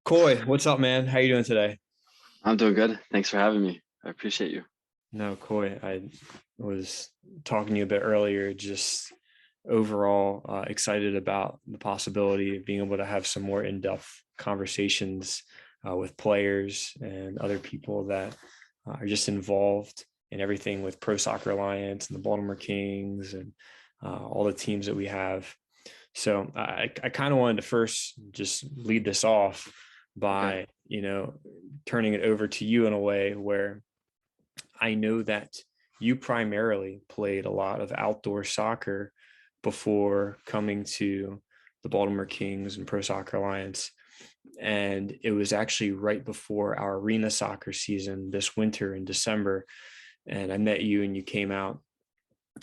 Coy, what's up, man? How you doing today? I'm doing good. Thanks for having me. I appreciate you. No, Coy, I was talking to you a bit earlier, just overall excited about the possibility of being able to have some more in-depth conversations with players and other people that are just involved in everything with Pro Soccer Alliance and the Baltimore Kings and all the teams that we have. So I kind of wanted to first just lead this off Okay. by, turning it over to you in a way where I know that you primarily played a lot of outdoor soccer before coming to the Baltimore Kings and Pro Soccer Alliance. And it was actually right before our arena soccer season this winter in December. And I met you and you came out.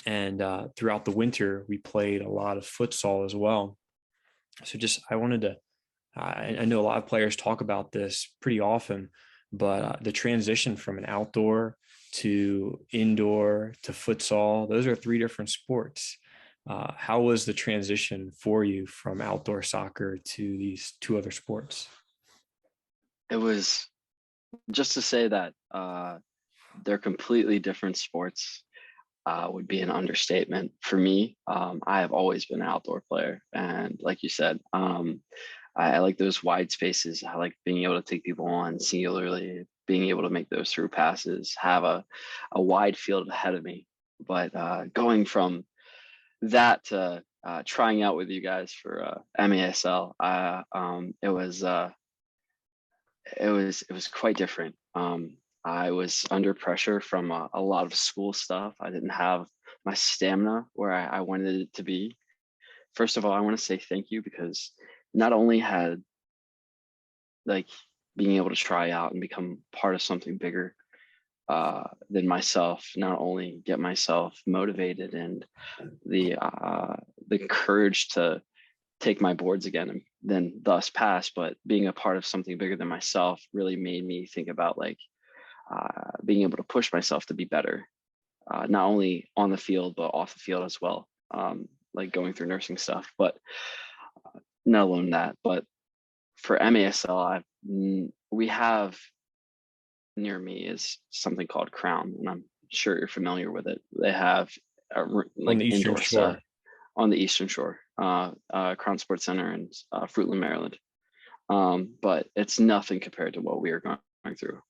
And throughout the winter, we played a lot of futsal as well. So just, I wanted to, I know a lot of players talk about this pretty often, but the transition from an outdoor to indoor to futsal, those are three different sports. How was the transition for you from outdoor soccer to these two other sports? It was just to say that they're completely different sports would be an understatement for me. I have always been an outdoor player, and like you said, I like those wide spaces. I like being able to take people on singularly, being able to make those through passes, have a wide field ahead of me. But going from that to trying out with you guys for MASL, it was quite different. I was under pressure from a lot of school stuff. I didn't have my stamina where I wanted it to be. First of all, I want to say thank you because not only had like being able to try out and become part of something bigger than myself, not only get myself motivated and the courage to take my boards again and then thus pass, but being a part of something bigger than myself really made me think about like being able to push myself to be better, not only on the field but off the field as well. Like going through nursing stuff, but not alone that. But for MASL, we have near me is something called Crown, and I'm sure you're familiar with it. They have On like the Eastern indoor stuff Shore. on the Eastern Shore, Crown Sports Center in Fruitland, Maryland. But it's nothing compared to what we are going through.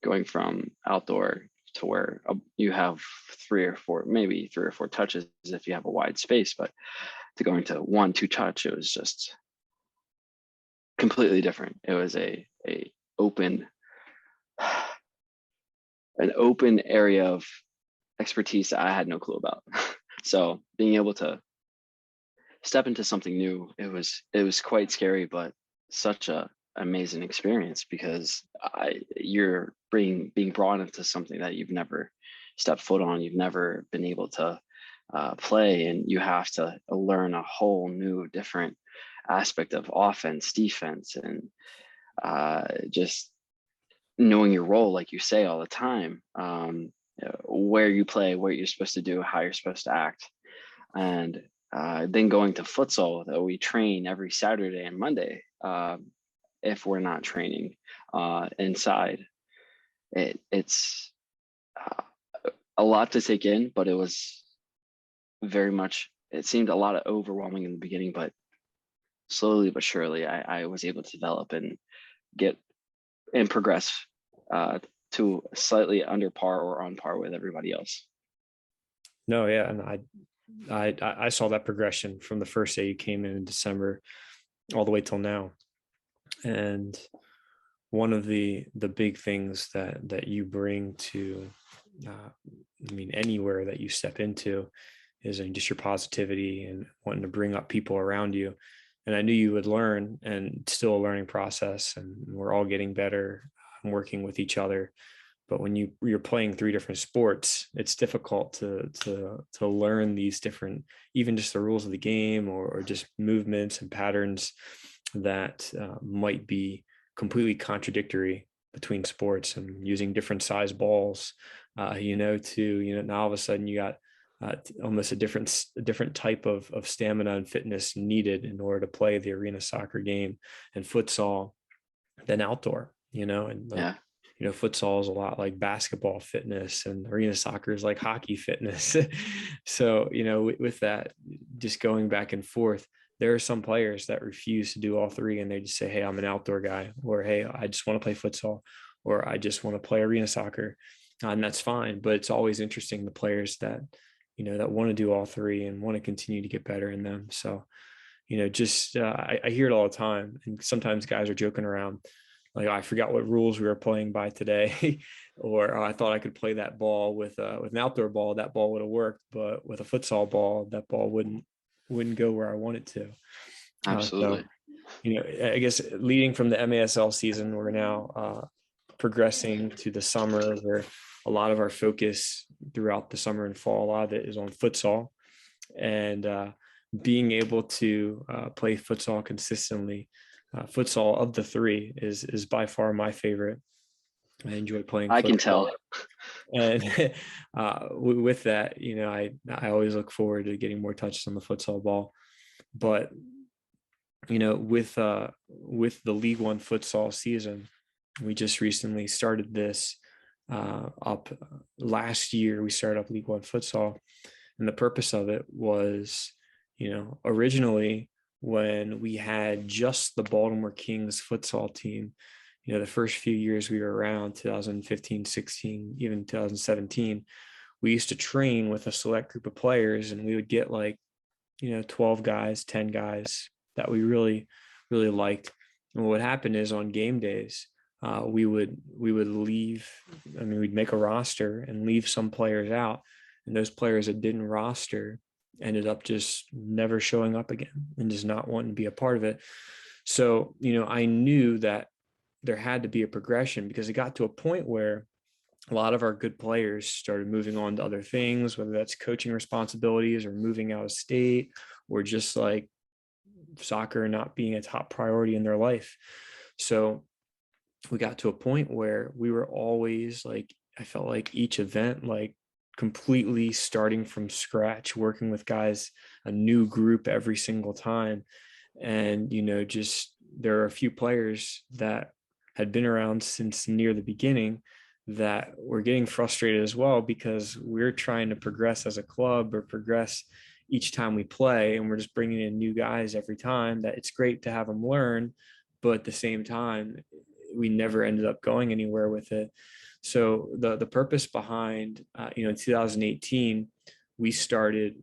Going from outdoor to where you have three or four, maybe three or four touches if you have a wide space, but to going to one, two touch, it was just completely different. It was a open, an open area of expertise that I had no clue about. So being able to step into something new, it was quite scary, but such a amazing experience because you're being brought into something that you've never stepped foot on, you've never been able to play, and you have to learn a whole new different aspect of offense, defense, and just knowing your role, like you say all the time, where you play, what you're supposed to do, how you're supposed to act. And then going to futsal that we train every Saturday and Monday, if we're not training inside. It's a lot to take in, but it was very much, it seemed a lot of overwhelming in the beginning, but slowly but surely I was able to develop and get and progress uh, to slightly under par or on par with everybody else. No, yeah, and I saw that progression from the first day you came in December all the way till now. And one of the big things that you bring to, I mean, anywhere that you step into is just your positivity and wanting to bring up people around you. And I knew you would learn, and it's still a learning process, and we're all getting better and working with each other. But when you're playing three different sports, it's difficult to learn these different, even just the rules of the game, or just movements and patterns that might be completely contradictory between sports, and using different size balls, to now all of a sudden you got almost a different type of stamina and fitness needed in order to play the arena soccer game and futsal than outdoor, and like, Yeah, futsal is a lot like basketball fitness and arena soccer is like hockey fitness. So, with that, just going back and forth, there are some players that refuse to do all three and they just say, hey, I'm an outdoor guy, or hey, I just want to play futsal, or I just want to play arena soccer. And that's fine. But it's always interesting the players that, that want to do all three and want to continue to get better in them. So, just I hear it all the time. And sometimes guys are joking around like, I forgot what rules we were playing by today, or I thought I could play that ball with an outdoor ball. That ball would have worked, but with a futsal ball, that ball wouldn't go where I want it to. So, absolutely. I guess leading from the MASL season, we're now progressing to the summer, where a lot of our focus throughout the summer and fall, a lot of it is on futsal, and being able to play futsal consistently. Futsal of the three is by far my favorite. I enjoy playing I can futsal, tell. and with that, I always look forward to getting more touches on the futsal ball. But with the League One futsal season, we just recently started this up last year. We started up League One futsal, and the purpose of it was, originally when we had just the Baltimore Kings futsal team, the first few years we were around, 2015, 16, even 2017, we used to train with a select group of players, and we would get like, 12 guys, 10 guys that we really, really liked. And what would happen is on game days, we would leave. I mean, we'd make a roster and leave some players out, and those players that didn't roster ended up just never showing up again and just not wanting to be a part of it. So, I knew that there had to be a progression, because it got to a point where a lot of our good players started moving on to other things, whether that's coaching responsibilities or moving out of state, or just like soccer not being a top priority in their life. So we got to a point where we were always like, I felt like each event, like completely starting from scratch, working with guys, a new group every single time. And, just there are a few players that had been around since near the beginning that were getting frustrated as well, because we're trying to progress as a club or progress each time we play. And we're just bringing in new guys every time. That it's great to have them learn, but at the same time, we never ended up going anywhere with it. So the purpose behind, in 2018, we started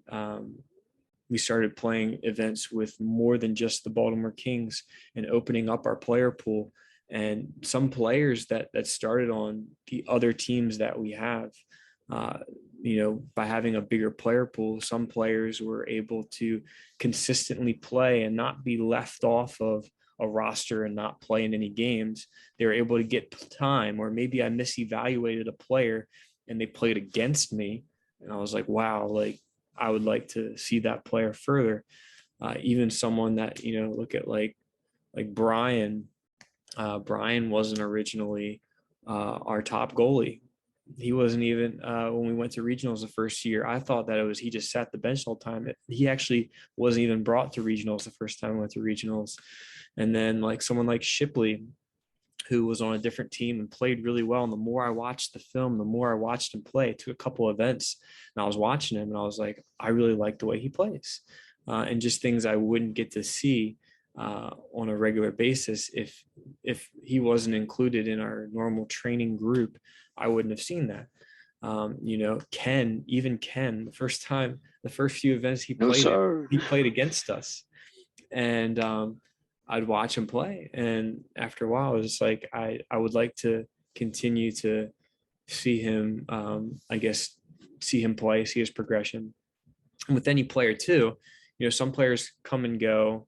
playing events with more than just the Baltimore Kings and opening up our player pool. And some players that started on the other teams that we have, by having a bigger player pool, some players were able to consistently play and not be left off of a roster and not play in any games. They were able to get time, or maybe I misevaluated a player and they played against me. And I was like, wow, like I would like to see that player further. Even someone that, look at like Brian. Brian wasn't originally our top goalie. He wasn't even when we went to regionals the first year. I thought that it was he just sat the bench all the time. He actually wasn't even brought to regionals the first time we went to regionals. And then like someone like Shipley, who was on a different team and played really well. And the more I watched the film, the more I watched him play. It took a couple of events, and I was watching him, and I was like, I really like the way he plays, and just things I wouldn't get to see on a regular basis if he wasn't included in our normal training group. I wouldn't have seen that. Ken, the first few events he No, played in, sir. he played against us, and I'd watch him play. And after a while, it was just like, I would like to continue to see him, I guess, see him play, see his progression. And with any player too, some players come and go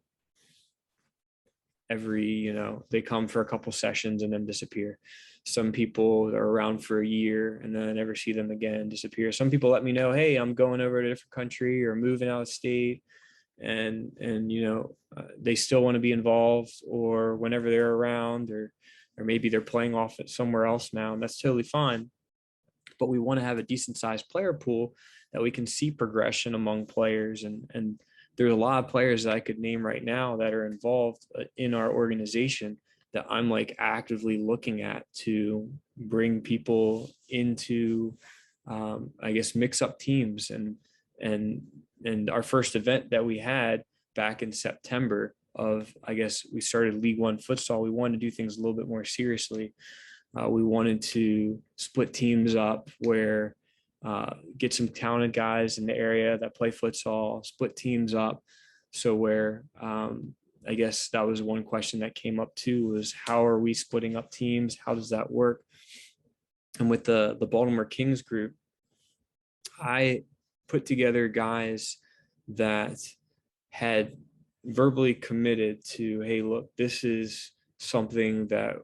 they come for a couple sessions and then disappear. Some people are around for a year and then I never see them again, disappear. Some people let me know, hey, I'm going over to a different country or moving out of state, and they still want to be involved, or whenever they're around, or maybe they're playing off it somewhere else now, and that's totally fine. But we want to have a decent sized player pool that we can see progression among players. And there's a lot of players that I could name right now that are involved in our organization that I'm like actively looking at to bring people into, I guess, mix up teams. And our first event that we had back in September of, I guess, we started League One futsal. We wanted to do things a little bit more seriously. We wanted to split teams up where get some talented guys in the area that play futsal, split teams up. So where I guess that was one question that came up too, was how are we splitting up teams? How does that work? And with the Baltimore Kings group, I put together guys that had verbally committed to, hey, look, this is something that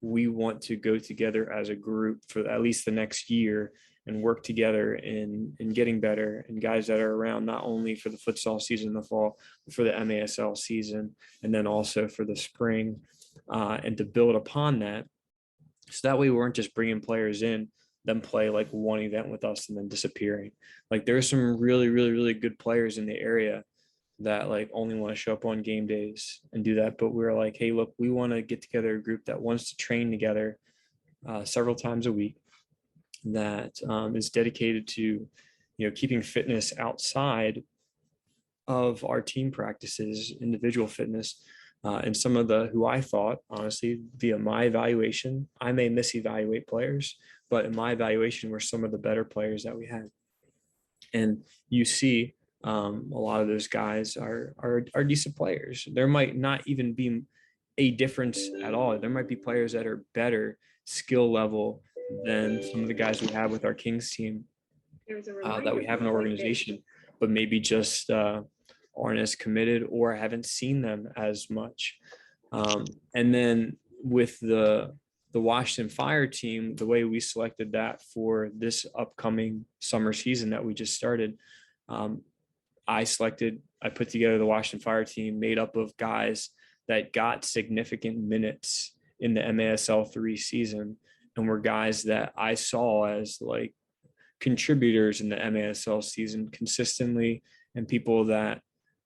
we want to go together as a group for at least the next year and work together in getting better, and guys that are around not only for the futsal season in the fall, but for the MASL season, and then also for the spring, and to build upon that. So that way we weren't just bringing players in, then play like one event with us and then disappearing. Like there's some really, really, really good players in the area that like only want to show up on game days and do that. But we're like, hey, look, we want to get together a group that wants to train together several times a week, that is dedicated to, keeping fitness outside of our team practices, individual fitness. And some of the who I thought, honestly, via my evaluation, I may misevaluate players, but in my evaluation were some of the better players that we had. And you see a lot of those guys are decent players. There might not even be a difference at all. There might be players that are better skill level than some of the guys we have with our Kings team that we have in our organization, but maybe just aren't as committed or haven't seen them as much. And then with the Washington Fire team, the way we selected that for this upcoming summer season that we just started, I put together the Washington Fire team made up of guys that got significant minutes in the MASL 3 season and were guys that I saw as like contributors in the MASL season consistently, and people that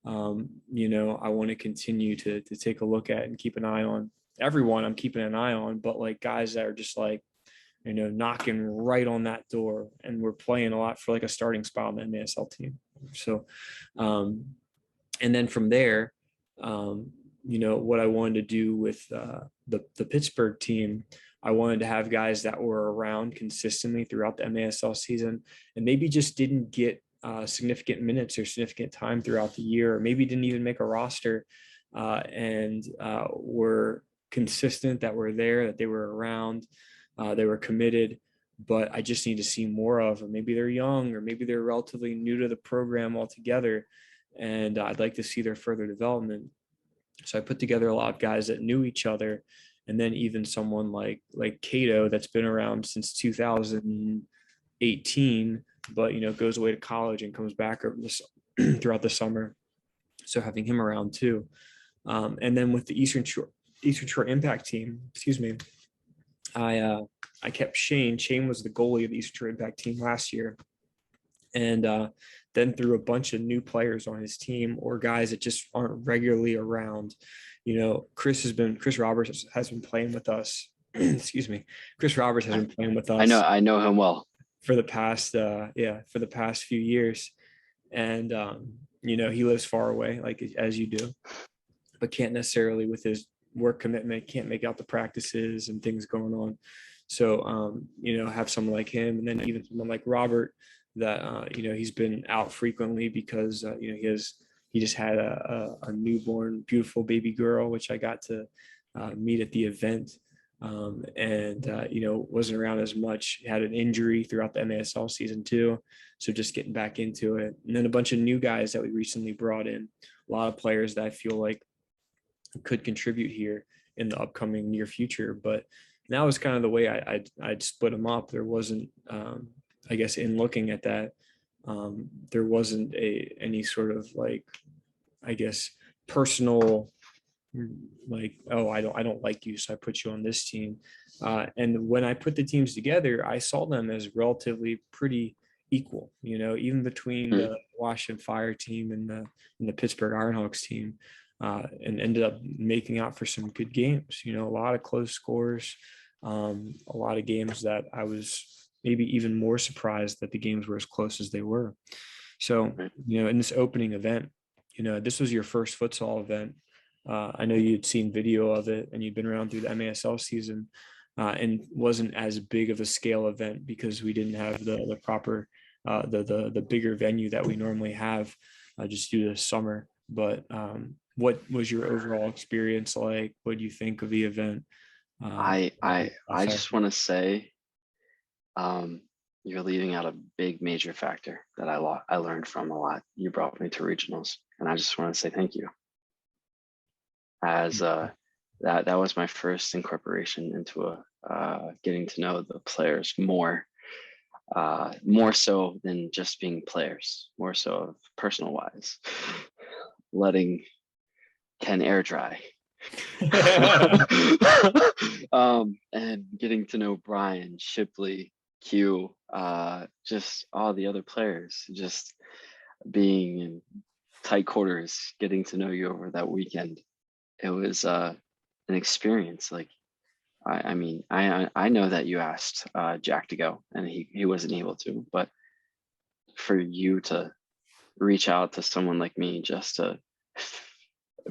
I want to continue to take a look at and keep an eye on. Everyone I'm keeping an eye on, but like guys that are just like, knocking right on that door, and we're playing a lot for like a starting spot on the MASL team. So, and then from there, what I wanted to do with the Pittsburgh team, I wanted to have guys that were around consistently throughout the MASL season and maybe just didn't get significant minutes or significant time throughout the year, or maybe didn't even make a roster, and were consistent, that were there, that they were around, they were committed, but I just need to see more of them. Maybe they're young, or maybe they're relatively new to the program altogether, and I'd like to see their further development. So I put together a lot of guys that knew each other, and then even someone like Cato that's been around since 2018, but goes away to college and comes back throughout the summer. So having him around too, and then with the Eastern Shore Impact team, I kept Shane. Shane was the goalie of the Eastern Shore Impact team last year, and then threw a bunch of new players on his team, or guys that just aren't regularly around. Chris Roberts has been playing with us. Excuse me. Chris Roberts has been playing with us. I know him well for the past few years. And he lives far away, like as you do, but can't necessarily, with his work commitment, can't make out the practices and things going on. So have someone like him, and then even someone like Robert that he's been out frequently because he just had a newborn beautiful baby girl, which I got to meet at the event, and wasn't around as much. He had an injury throughout the MASL season too, so just getting back into it. And then a bunch of new guys that we recently brought in, a lot of players that I feel like could contribute here in the upcoming near future. But that was kind of the way I'd split them up. There wasn't I guess in looking at that, there wasn't any sort of like, I guess, personal, like, oh, I don't like you, so I put you on this team. And when I put the teams together, I saw them as relatively pretty equal, even between Mm. the Washington Fire team and the Pittsburgh Ironhawks team, and ended up making out for some good games. A lot of close scores, a lot of games that I was maybe even more surprised that the games were as close as they were. So, Right. in this opening event, this was your first futsal event. I know you'd seen video of it and you'd been around through the MASL season, and wasn't as big of a scale event because we didn't have the proper, the bigger venue that we normally have, just due to summer. But what was your overall experience like? What do you think of the event? Uh, I just want to say, um, you're leaving out a big major factor that I learned from a lot. You brought me to regionals, and I just want to say thank you. As that was my first incorporation into getting to know the players more so than just being players, more so personal wise, letting Ken air dry. And getting to know Brian, Shipley, Q, just all the other players, just being in tight quarters, getting to know you over that weekend. It was an experience. Like, I mean, I know that you asked Jack to go and he wasn't able to, but for you to reach out to someone like me just to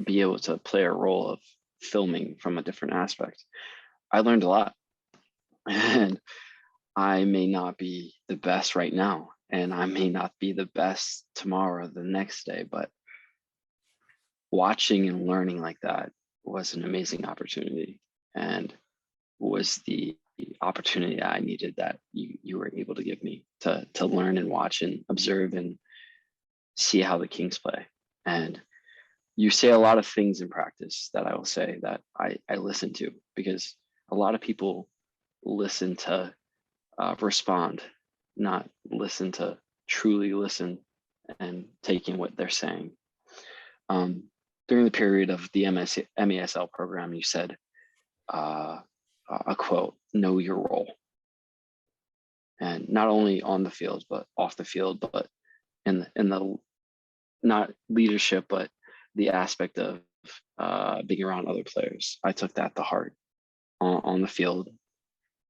be able to play a role of filming from a different aspect, I learned a lot. And I may not be the best right now, and I may not be the best tomorrow or the next day, but watching and learning like that was an amazing opportunity, and was the opportunity I needed that you were able to give me to learn and watch and observe and see how the Kings play. And you say a lot of things in practice that I will say that I listen to, because a lot of people listen to respond, not listen to truly listen and taking what they're saying. During the period of the MESL program, you said a quote, "Know your role," and not only on the field but off the field, but in the not leadership, but the aspect of being around other players. I took that to heart on the field,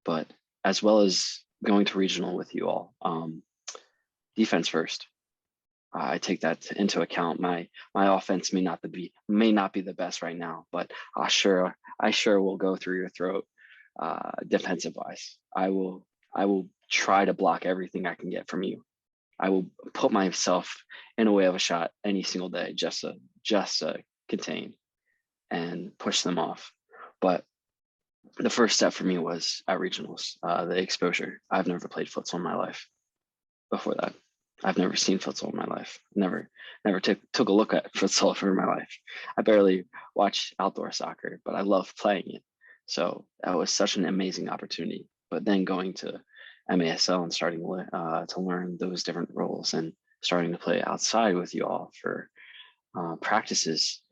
but as well as going to regional with you all. Defense first. I take that into account. My offense may not be the best right now, but I sure will go through your throat defensive wise. I will try to block everything I can get from you. I will put myself in a way of a shot any single day just to contain and push them off. But the first step for me was at regionals, the exposure. I've never played futsal in my life before that. I've never seen futsal in my life. Never took a look at futsal for my life. I barely watch outdoor soccer, but I love playing it. So that was such an amazing opportunity. But then going to MASL and starting to learn those different roles and starting to play outside with you all for practices,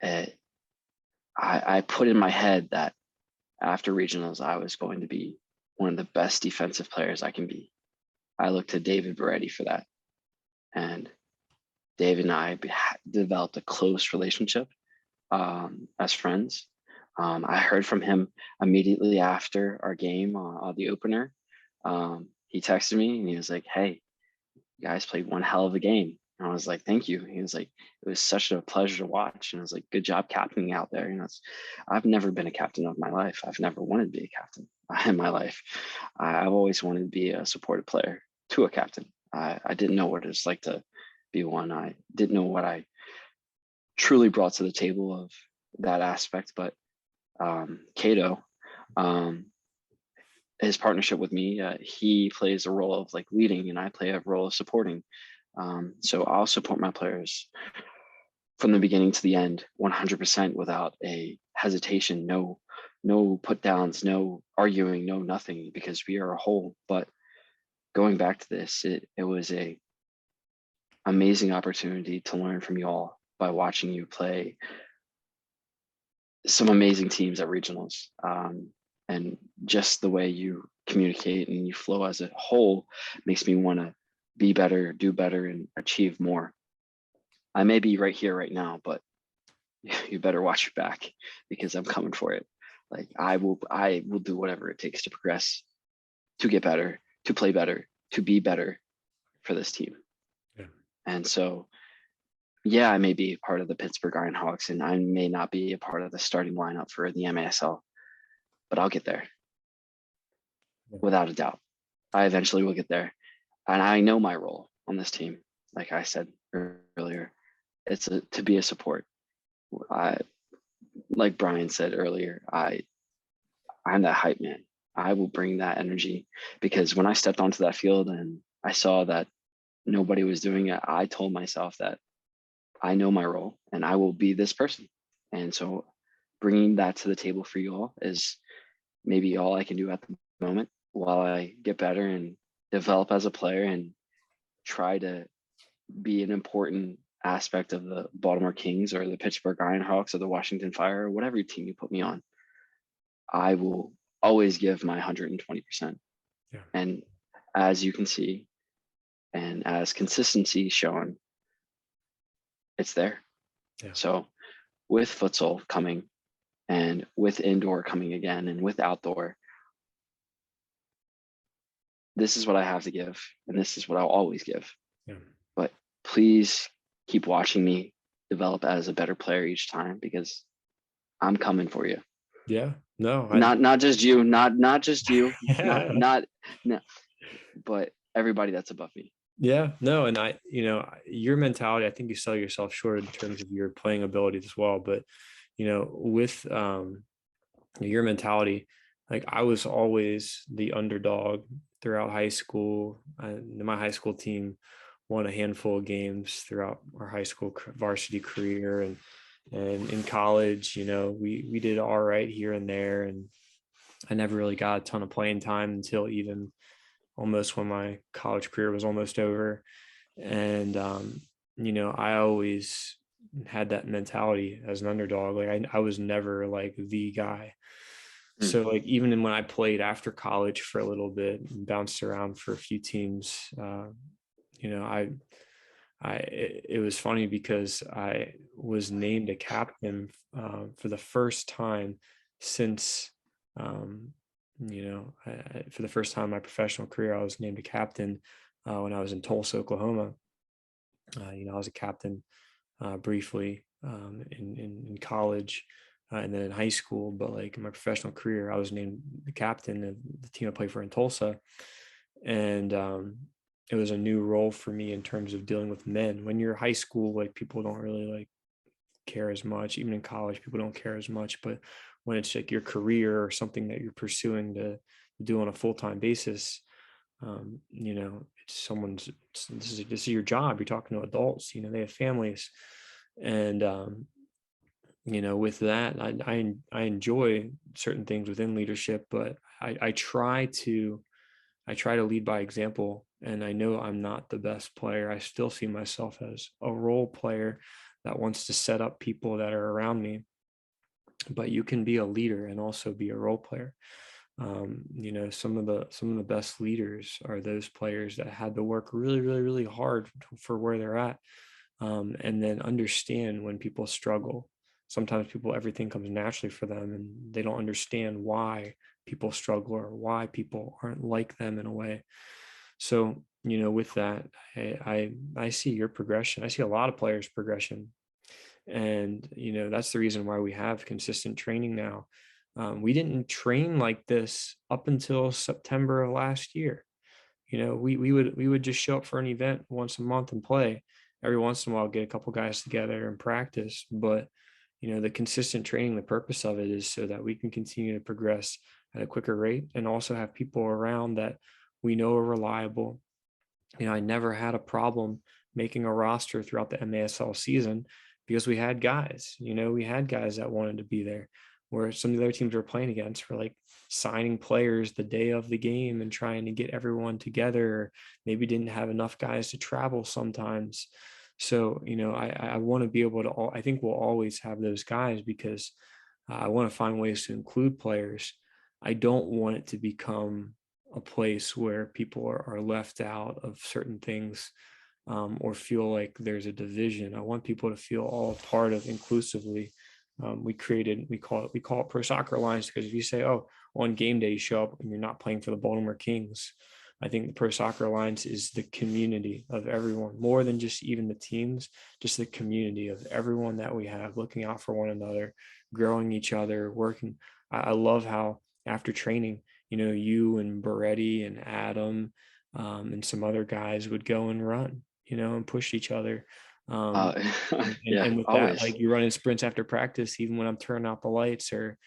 I put in my head that after regionals, I was going to be one of the best defensive players I can be. I looked to David Beretti for that. And David and I developed a close relationship as friends. I heard from him immediately after our game, the opener. He texted me and he was like, "Hey, you guys played one hell of a game." And I was like, "Thank you." He was like, "It was such a pleasure to watch." And I was like, "Good job captaining out there." I've never been a captain of my life. I've never wanted to be a captain in my life. I've always wanted to be a supported player to a captain. I didn't know what it was like to be one. I didn't know what I truly brought to the table of that aspect. But Cato, his partnership with me, he plays a role of like leading, and I play a role of supporting. So I'll support my players from the beginning to the end, 100% without a hesitation. No put downs, no arguing, no nothing, because we are a whole. But going back to this, it was a amazing opportunity to learn from you all by watching you play some amazing teams at regionals. And just the way you communicate and you flow as a whole makes me want to be better, do better, and achieve more. I may be right here right now, but you better watch your back because I'm coming for it. Like I will do whatever it takes to progress, to get better, to play better, to be better for this team. Yeah. And so, yeah, I may be part of the Pittsburgh Ironhawks and I may not be a part of the starting lineup for the MASL, but I'll get there Yeah. without a doubt. I eventually will get there. And I know my role on this team. Like I said earlier, to be a support. I, like Brian said earlier, I'm that hype man. I will bring that energy because when I stepped onto that field and I saw that nobody was doing it, I told myself that I know my role and I will be this person. And so bringing that to the table for you all is maybe all I can do at the moment while I get better and develop as a player and try to be an important aspect of the Baltimore Kings or the Pittsburgh Ironhawks or the Washington Fire or whatever team you put me on. I will always give my 120%. Yeah. And as you can see, and as consistency shown, it's there. Yeah. So with futsal coming and with indoor coming again and with outdoor, this is what I have to give. And this is what I'll always give. Yeah. But please keep watching me develop as a better player each time because I'm coming for you. Yeah. No, Not just you, not just you, yeah. not no, but everybody that's above me. Yeah, no, and your mentality, I think you sell yourself short in terms of your playing abilities as well. But, with your mentality, like I was always the underdog throughout high school. My high school team won a handful of games throughout our high school varsity career, and in college, we did all right here and there, and I never really got a ton of playing time until even almost when my college career was almost over. And, I always had that mentality as an underdog. Like I was never like the guy. Mm. So like even when I played after college for a little bit and bounced around for a few teams, you know, it was funny because I was named a captain for the first time since, for the first time in my professional career, I was named a captain when I was in Tulsa, Oklahoma. I was a captain briefly in college and then in high school, but like in my professional career, I was named the captain of the team I played for in Tulsa. And it was a new role for me in terms of dealing with men. When you're high school, like people don't really like care as much. Even in college, people don't care as much. But when it's like your career or something that you're pursuing to do on a full-time basis, this is your job. You're talking to adults, they have families. And with that, I enjoy certain things within leadership, but I try to lead by example. And I know I'm not the best player. I still see myself as a role player that wants to set up people that are around me. But you can be a leader and also be a role player. Some of the best leaders are those players that had to work really, really, really hard for where they're at, and then understand when people struggle. Sometimes everything comes naturally for them, and they don't understand why people struggle or why people aren't like them in a way. So, with that, I see your progression. I see a lot of players' progression. And, that's the reason why we have consistent training now. We didn't train like this up until September of last year. We would just show up for an event once a month and play. Every once in a while, get a couple guys together and practice. But, the consistent training, the purpose of it is so that we can continue to progress at a quicker rate and also have people around that we know are reliable. I never had a problem making a roster throughout the MASL season because we had guys, that wanted to be there, where some of the other teams we're playing against were like signing players the day of the game and trying to get everyone together, or maybe didn't have enough guys to travel sometimes. So, I want to be able to, I think we'll always have those guys because I want to find ways to include players. I don't want it to become a place where people are left out of certain things, or feel like there's a division. I want people to feel all a part of inclusively. We call it Pro Soccer Alliance, because if you say, oh, on game day you show up and you're not playing for the Baltimore Kings, I think the Pro Soccer Alliance is the community of everyone, more than just even the teams, just the community of everyone that we have, looking out for one another, growing each other, working. I love how after training, you and Beretti and Adam, and some other guys would go and run, and push each other. Um, Uh, and yeah, with that, always. like, you're running sprints after practice, even when I'm turning out the lights, or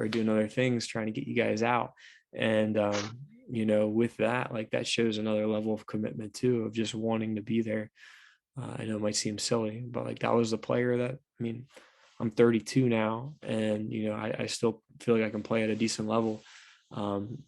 doing other things, trying to get you guys out. And with that, like, that shows another level of commitment too, of just wanting to be there. I know it might seem silly, but like, that was the player that, I mean, I'm 32 now, and I still feel like I can play at a decent level. Um,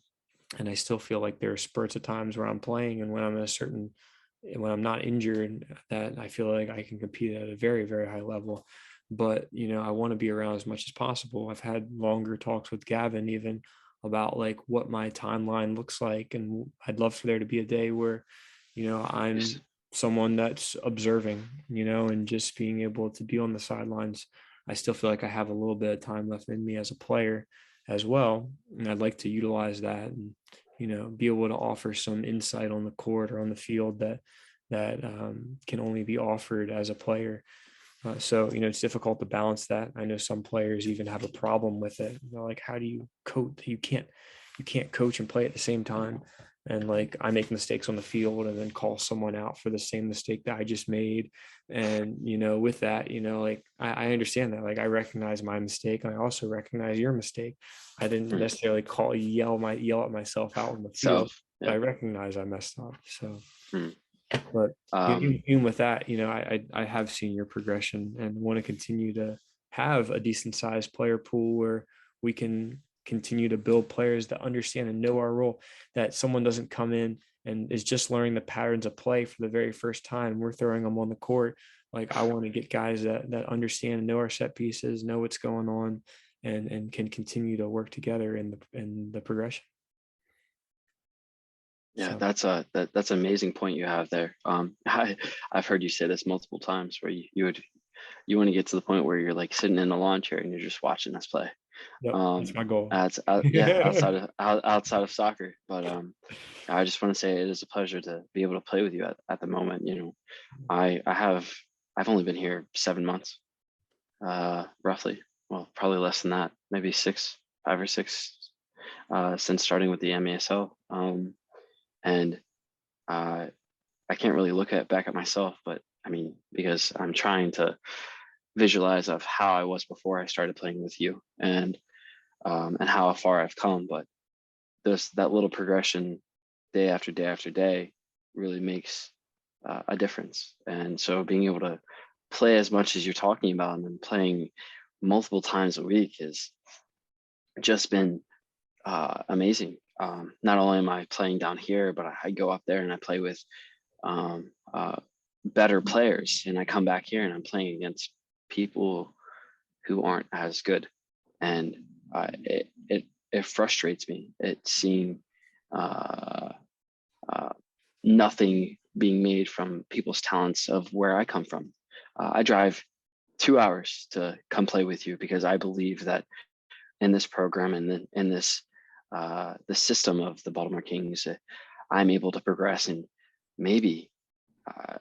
and I still feel like there are spurts of times where I'm playing, and when I'm not injured, that I feel like I can compete at a very, very high level. But I want to be around as much as possible. I've had longer talks with Gavin even about like what my timeline looks like, and I'd love for there to be a day where I'm someone that's observing, and just being able to be on the sidelines. I still feel like I have a little bit of time left in me as a player as well, and I'd like to utilize that, and be able to offer some insight on the court or on the field that can only be offered as a player. So it's difficult to balance that. I know some players even have a problem with it. Like, how do you coach? You can't coach and play at the same time. And like, I make mistakes on the field and then call someone out for the same mistake that I just made. And with that, like, I understand that. Like, I recognize my mistake. I also recognize your mistake. I didn't Hmm. necessarily yell at myself out on the field, Self. but Yeah. I recognize I messed up. So, Hmm. but Um, even with that, I have seen your progression and want to continue to have a decent sized player pool where we can continue to build players that understand and know our role, that someone doesn't come in and is just learning the patterns of play for the very first time. We're throwing them on the court. Like, I want to get guys that understand and know our set pieces, know what's going on, and can continue to work together in the progression. yeah, So that's an amazing point you have there. I've heard you say this multiple times where you want to get to the point where you're like sitting in the lawn chair and you're just watching us play. yep, that's my goal. Yeah, outside of soccer. But I just want to say it is a pleasure to be able to play with you at the moment. I've only been here 7 months, roughly. Well, probably less than that, maybe 5 or 6, since starting with the MASL. And uh, I can't really look back at myself, but I mean, because I'm trying to visualize of how I was before I started playing with you, and how far I've come. But that little progression, day after day after day, really makes a difference. And so being able to play as much as you're talking about, and then playing multiple times a week, has just been amazing. Not only am I playing down here, but I go up there and I play with um, uh, better players, and I come back here and I'm playing against people who aren't as good, and it frustrates me. It seeing uh, uh, nothing being made from people's talents of where I come from. I drive 2 hours to come play with you because I believe that in this program and in this the system of the Baltimore Kings, I'm able to progress and maybe uh,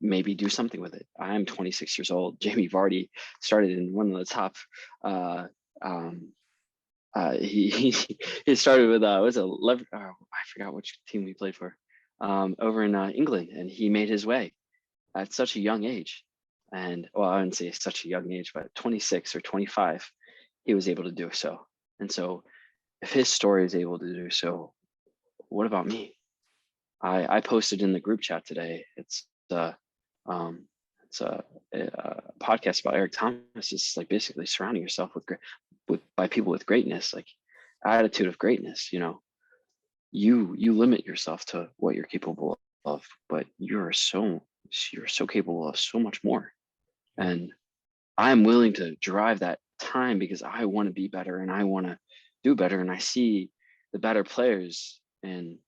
maybe do something with it. I'm 26 years old. Jamie Vardy started in one of the top. Uh, um, he started with was it I forgot which team we played for, over in England, and he made his way at such a young age. And well, I wouldn't say such a young age, but 26 or 25, he was able to do so. And so, if his story is able to do so, what about me? I posted in the group chat today. Um, it's a podcast about Eric Thomas. It's like basically surrounding yourself by people with greatness, like attitude of greatness. You limit yourself to what you're capable of, but you're so capable of so much more. Yeah. And I'm willing to drive that time because I want to be better and I want to do better. And I see the better players in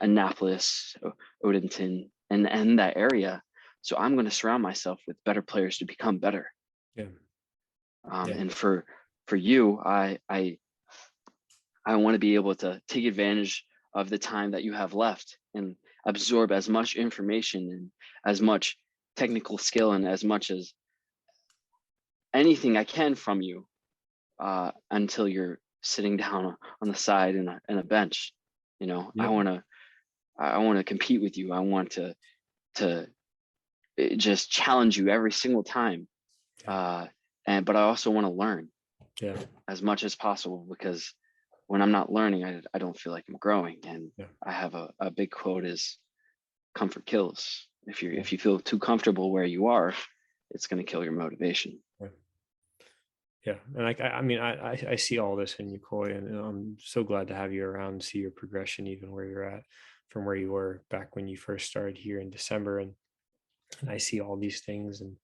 Annapolis, Odenton, and that area. So I'm going to surround myself with better players to become better. Yeah. Yeah. And for you, I want to be able to take advantage of the time that you have left and absorb as much information and as much technical skill and as much as anything I can from you until you're sitting down on the side in a bench. You know, Yep. I want to compete with you. I want to just challenge you every single time. Yeah. But I also want to learn Yeah. as much as possible, because when I'm not learning, I don't feel like I'm growing. And Yeah. I have a big quote is comfort kills. Yeah. If you feel too comfortable where you are, it's going to kill your motivation. Yeah. Yeah. And I mean, I see all this in you, Coy, and I'm so glad to have you around and see your progression, even where you're at from where you were back when you first started here in December. And I see all these things, and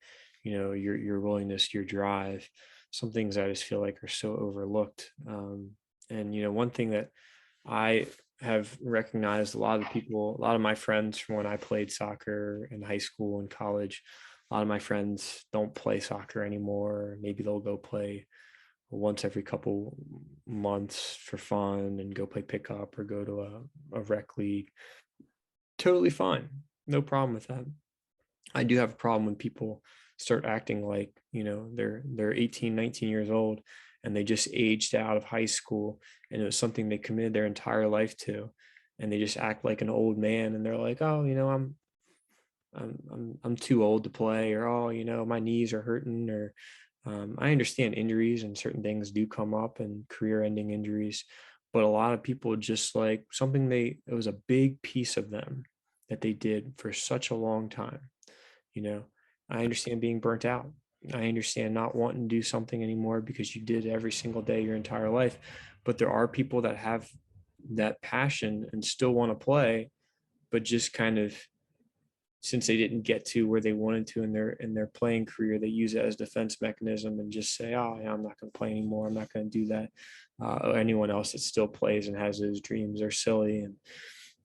your willingness, your drive, some things I just feel like are so overlooked. And one thing that I have recognized, a lot of people, a lot of my friends from when I played soccer in high school and college, a lot of my friends don't play soccer anymore. Maybe they'll go play once every couple months for fun and go play pickup or go to a rec league. Totally fine. No problem with that. I do have a problem when people start acting like, they're 18, 19 years old and they just aged out of high school and it was something they committed their entire life to, and they just act like an old man and they're like, oh, I'm too old to play, or oh, my knees are hurting, or I understand injuries and certain things do come up and career-ending injuries, but a lot of people just like something it was a big piece of them that they did for such a long time. you know I understand being burnt out. I understand not wanting to do something anymore because you did every single day your entire life, but there are people that have that passion and still want to play, but just kind of, since they didn't get to where they wanted to in their playing career, they use it as defense mechanism and just say, oh yeah, I'm not going to play anymore, I'm not going to do that. Anyone else that still plays and has those dreams are silly. And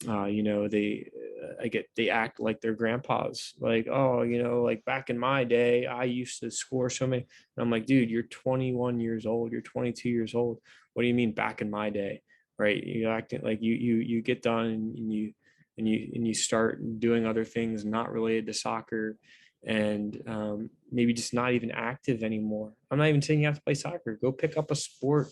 they act like their grandpas, like, oh, like back in my day I used to score so many. And I'm like, dude, you're 21 years old, you're 22 years old. What do you mean back in my day? Right? You acting like you get done and you start doing other things not related to soccer, and maybe just not even active anymore. I'm not even saying you have to play soccer. Go pick up a sport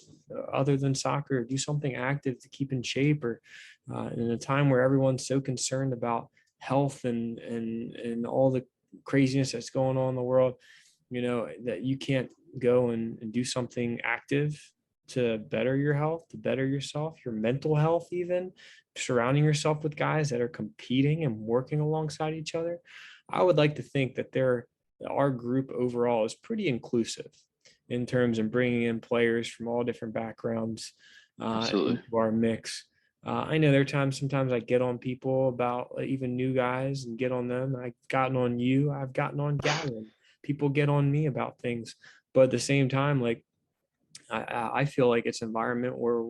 other than soccer. Do something active to keep in shape, or in a time where everyone's so concerned about health and all the craziness that's going on in the world, that you can't go and do something active to better your health, to better yourself, your mental health, even surrounding yourself with guys that are competing and working alongside each other. I would like to think that our group overall is pretty inclusive in terms of bringing in players from all different backgrounds Absolutely. into our mix. I know there are times, sometimes I get on people about even new guys and get on them. I've gotten on you, I've gotten on Gavin. People get on me about things, but at the same time, like I feel like it's an environment where,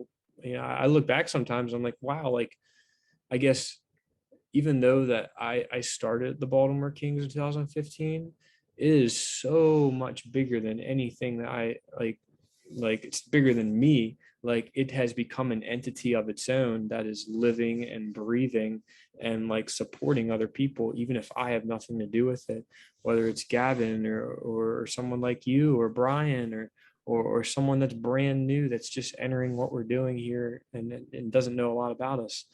I look back sometimes, I'm like, wow, like I guess even though that I started the Baltimore Kings in 2015, it is so much bigger than anything that I like it's bigger than me. Like it has become an entity of its own that is living and breathing and like supporting other people, even if I have nothing to do with it, whether it's Gavin or someone like you or Brian or someone that's brand new that's just entering what we're doing here and doesn't know a lot about us.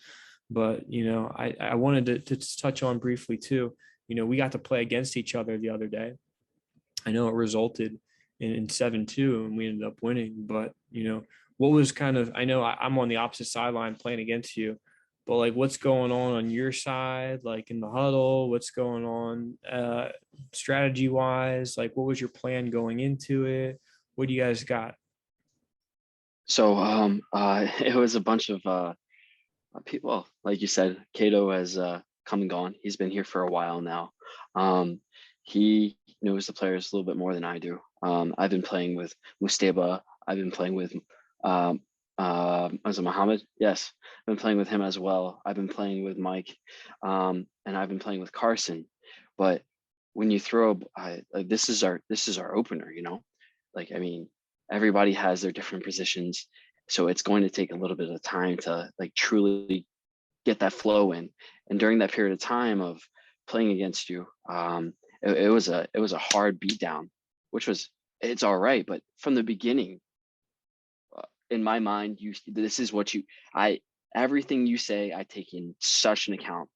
But I wanted to touch on briefly too. We got to play against each other the other day. I know it resulted in 7-2 and we ended up winning, but what was kind of, I know I'm on the opposite sideline playing against you, but like what's going on your side, like in the huddle, what's going on strategy wise, like what was your plan going into it? What do you guys got? So it was a bunch of people. Well, like you said, Cato has come and gone. He's been here for a while now. He knows the players a little bit more than I do. I've been playing with Musteba. I've been playing with Was it Muhammad? Yes, I've been playing with him as well. I've been playing with Mike, and I've been playing with Carson. But when you throw, like this is our opener, you know. Like I mean, everybody has their different positions, so it's going to take a little bit of time to like truly get that flow in. And during that period of time of playing against you, it was a hard beatdown, which was it's all right. But from the beginning, in my mind, you this is what you I everything you say I take in such an account.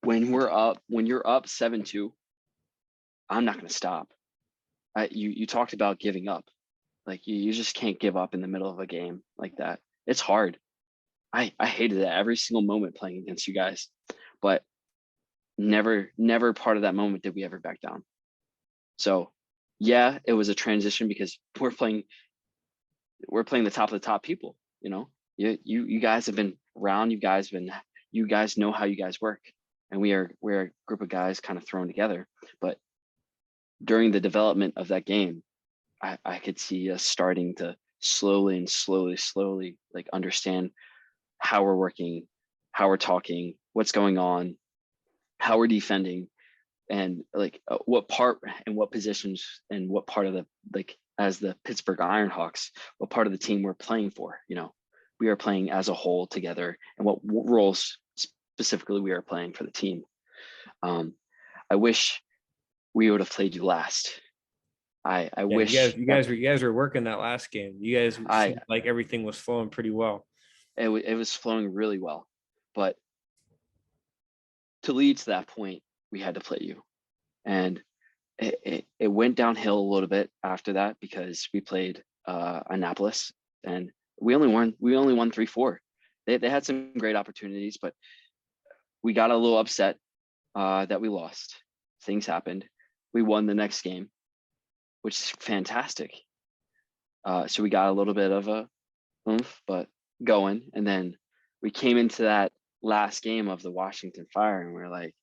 When you're up 7-2, I'm not going to stop. You talked about giving up. Like you just can't give up in the middle of a game like that. It's hard. I hated that every single moment playing against you guys, but never part of that moment did we ever back down. So yeah, it was a transition because we're playing the top of the top people, you know. You guys have been around, you guys know how you guys work. And we're a group of guys kind of thrown together. But during the development of that game, I could see us starting to slowly like understand how we're working, how we're talking, what's going on, how we're defending, and like what part and what positions and what part of the like as the Pittsburgh Ironhawks, what part of the team we're playing for. You know, we are playing as a whole together, and what roles specifically we are playing for the team. I wish we would have played you last. I Yeah, wish that you guys were working that last game. You guys I seemed like everything was flowing pretty well. it was flowing really well, but to lead to that point, we had to play you, and it went downhill a little bit after that because we played Annapolis and we only won 3-4. They had some great opportunities, but we got a little upset that we lost. Things happened. We won the next game, which is fantastic. So we got a little bit of a oomph, but going. And then we came into that last game of the Washington Fire, and we're like,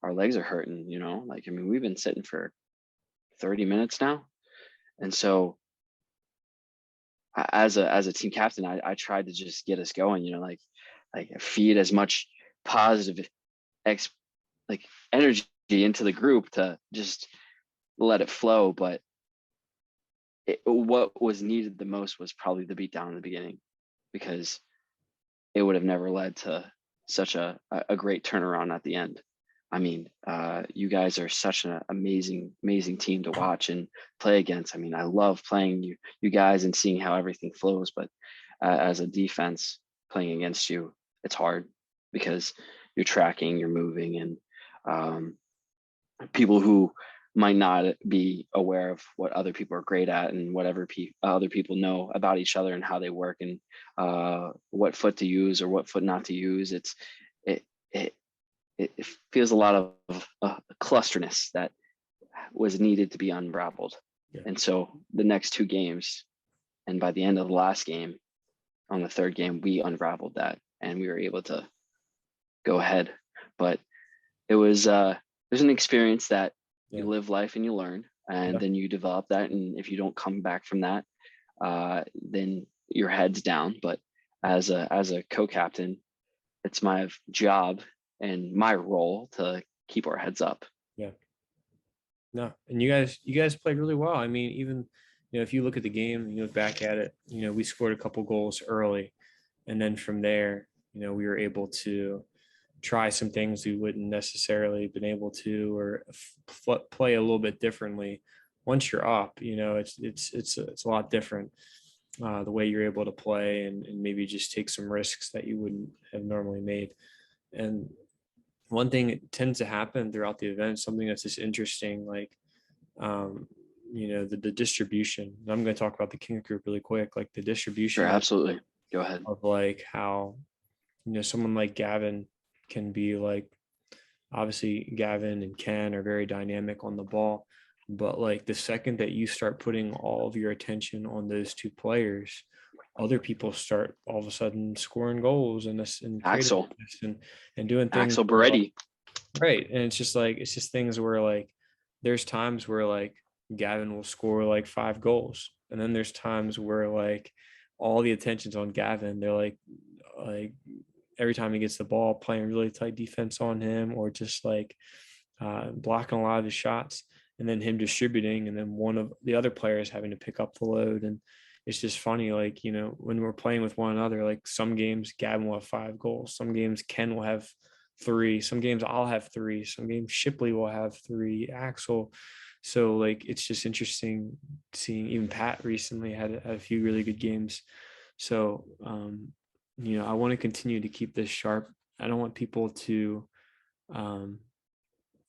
our legs are hurting, you know? Like, I mean, we've been sitting for 30 minutes now. And so as a team captain, I tried to just get us going, you know, like feed as much positive ex like energy into the group to just let it flow. But what was needed the most was probably the beat down in the beginning, because it would have never led to such a great turnaround at the end. I mean, you guys are such an amazing team to watch and play against. I mean, I love playing you guys and seeing how everything flows. But as a defense, playing against you, it's hard because you're tracking, you're moving, and um, people who might not be aware of what other people are great at and whatever other people know about each other and how they work, and what foot to use or what foot not to use. It it it feels a lot of clusterness that was needed to be unraveled. Yeah. And so the next two games, and by the end of the last game, on the third game, we unraveled that and we were able to go ahead. But it was there's an experience that Yeah. you live life and you learn, and Yeah. then you develop that. And if you don't come back from that, then your head's down. But as a co-captain, it's my job and my role to keep our heads up. Yeah. No, and you guys played really well. I mean, even if you look at the game, you look back at it, we scored a couple goals early, and then from there, we were able to try some things we wouldn't necessarily been able to, or play a little bit differently. Once you're up, it's a lot different, the way you're able to play, and maybe just take some risks that you wouldn't have normally made. And one thing that tends to happen throughout the event, something that's just interesting, like um, the distribution. And I'm going to talk about the King group really quick, like the Sure, distribution absolutely. Go ahead. of like how someone like Gavin can be like, obviously Gavin and Ken are very dynamic on the ball, but like the second that you start putting all of your attention on those two players, other people start all of a sudden scoring goals and creating Axel, and doing things Axel where, Beretti. right. And it's just things where like there's times where like Gavin will score like 5 goals, And then there's times where like all the attention's on Gavin. They're like every time he gets the ball, playing really tight defense on him, or just like blocking a lot of his shots, and then him distributing, and then one of the other players having to pick up the load. And it's just funny, like, you know, when we're playing with one another, like some games Gavin will have 5 goals, some games Ken will have 3, some games I'll have 3, some games Shipley will have 3, Axel. So like it's just interesting seeing, even Pat recently had a few really good games. So you know, I want to continue to keep this sharp. I don't want people to um,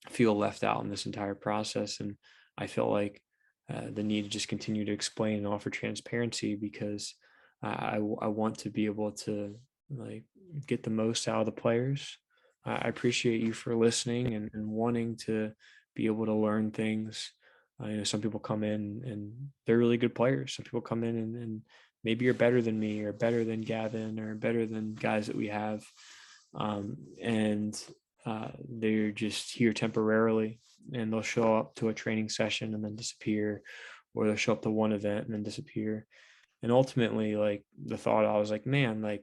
feel left out in this entire process. And I feel like the need to just continue to explain and offer transparency, because I want to be able to like get the most out of the players. I appreciate you for listening and wanting to be able to learn things. You know, some people come in and they're really good players. Some people come in and maybe you're better than me, or better than Gavin, or better than guys that we have. And they're just here temporarily, and they'll show up to a training session and then disappear, or they'll show up to one event and then disappear. And ultimately, like the thought, I was like, man, like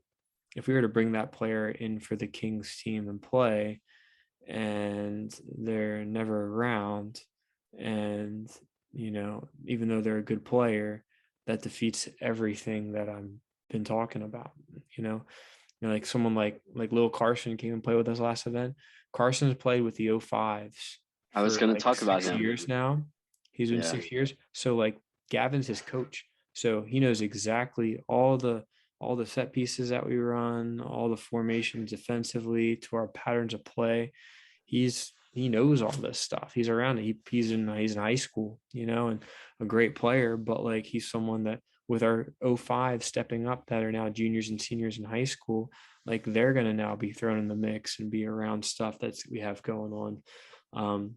if we were to bring that player in for the Kings team and play, and they're never around, and you know, even though they're a good player, that defeats everything that I've been talking about. You know, you know, like someone like Lil Carson came and played with us last event. Carson's played with the O5s I was for gonna like talk about 6 years him. now. He's been Yeah, 6 years. So like Gavin's his coach. So he knows exactly all the set pieces that we run, all the formations defensively to our patterns of play. He knows all this stuff. He's around it. He's in high school, you know, and a great player, but like he's someone that, with our O5 stepping up that are now juniors and seniors in high school, like they're going to now be thrown in the mix and be around stuff that's we have going on. Um,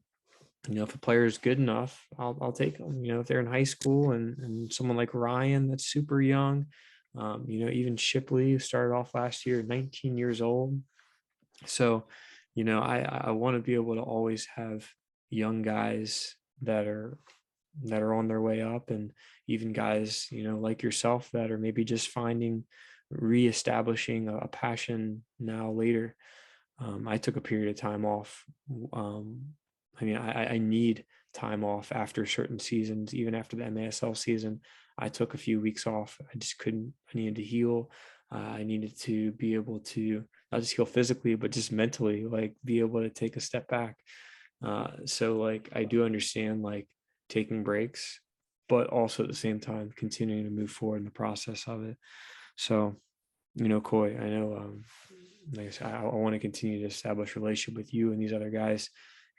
you know, if a player is good enough, I'll take them. You know, if they're in high school, and someone like Ryan that's super young, you know, even Shipley, who started off last year, 19 years old. So, you know, I want to be able to always have young guys that are on their way up, and even guys, you know, like yourself that are maybe just finding, reestablishing a passion now later. I took a period of time off. Um, I mean, I need time off after certain seasons, even after the MASL season. I took a few weeks off. I just couldn't, I needed to heal. I needed to be able to not just heal physically, but just mentally, like be able to take a step back. So like I do understand like taking breaks, but also at the same time continuing to move forward in the process of it. So, you know, Coy, I know, like I said, I want to continue to establish a relationship with you and these other guys,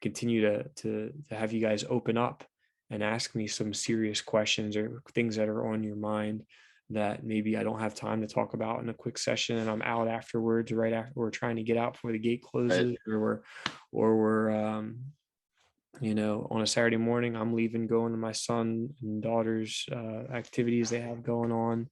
continue to have you guys open up and ask me some serious questions or things that are on your mind that maybe I don't have time to talk about in a quick session, and I'm out afterwards, right after we're trying to get out before the gate right. closes, or we're you know, on a Saturday morning, I'm leaving, going to my son and daughter's activities they have going on.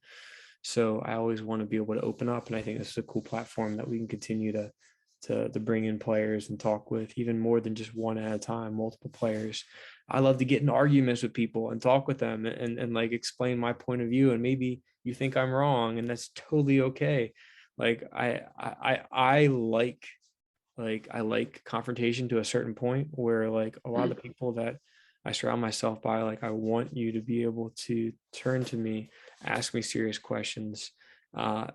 So I always want to be able to open up, and I think this is a cool platform that we can continue to bring in players and talk with, even more than just one at a time, multiple players. I love to get in arguments with people and talk with them, and like explain my point of view, and maybe you think I'm wrong, and that's totally okay. Like I like confrontation to a certain point, where like a lot of Mm, the people that I surround myself by, like I want you to be able to turn to me, ask me serious questions,